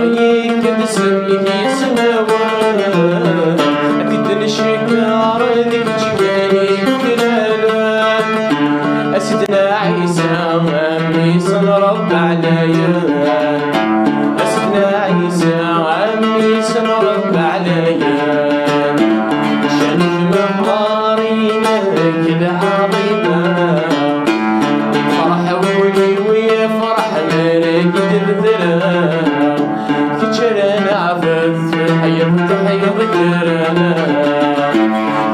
يكد سميه سنوان أكد نشكر ذيك جيني كلالان أسدنا عيسى أمي سنرب عليا أسدنا عيسى أمي سنرب عليا شنف ممارينا كده عظيمة فرح ولي ويا فرح مرقد بذرة كجرنا عفت حيض ذكرنا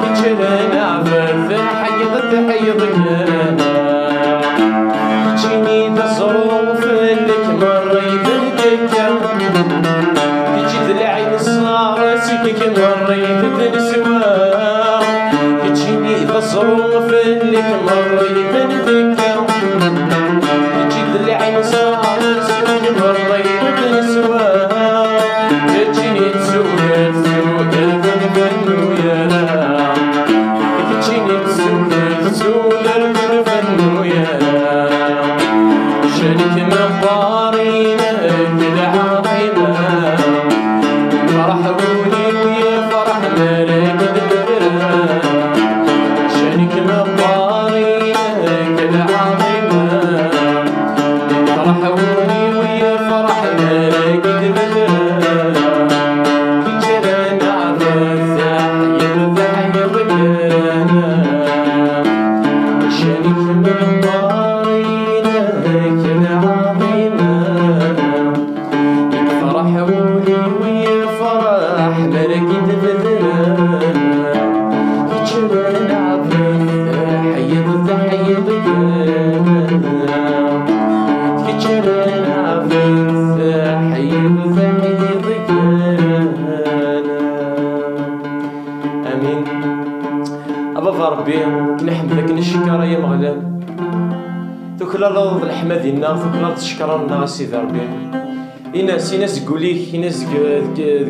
كجرنا عفت حيض ذكرنا تجيني تصروف لك مريت الدكة تجي العين الصغار سكك مريت السوا تجيني تصروف لك مريت الدكة تجي العين الصغار سكك مريت السوا تجيني تسوق الفن ويانا تجيني تسوق الفن ويانا شريك مقارينا كده عظيمة فرح ولي ويا فرح مرقد بذرة شريك مقارينا كده عظيمة فرح ولي ويا فرح مرقد بذرة كجرنا عفت حيض ذكرنا شريك مقارينا كده عظيمة فرح ولي ويا فرح مرقد بذرة كجرنا عفت حيض ذكرنا كجرنا عفت حيض ذكرنا آمين. أبا ربي نحمدك نشكر يا مغلب ثكلا لوض الحمدنا ثكلا تشكرنا سيدي ربي إناس قوليك إناس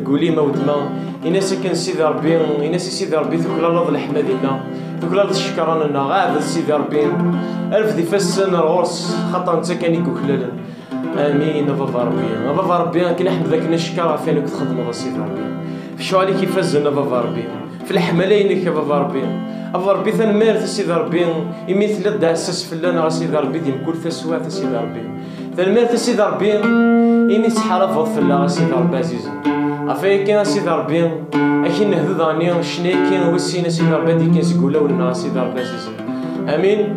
قولي موتما إناس كان سيدي ربي إناس سيدي ربي ثكلا لوض الحمدنا ثكلا تشكرنا غاب سيدي ربي ألف دي فسن الغرس خطا نتا كان يكوكلل آمين. أبا ربي كنحمدك نشكر فينك تخدم سيدي ربي في شوالي كيفازنا بابا ربي في الحملينك يا بابا ربي ثنمارت سيدي ربي يمثل الدعساس فلانا سيدي ربي ديم كل تسوات سيدي ربي ثنمارت سيدي ربي إني تحرفض فلا سيدي ربي عزيز عفايا سيدي ربي أكي نهدو ضاني شناكي وسينا سيدي ربي دي كان سقولا ولنا سيدي ربي عزيز آمين.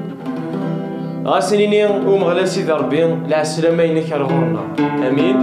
غاسنيني ومغلا سيدي ربي لا سلامة إنك رغورنا آمين.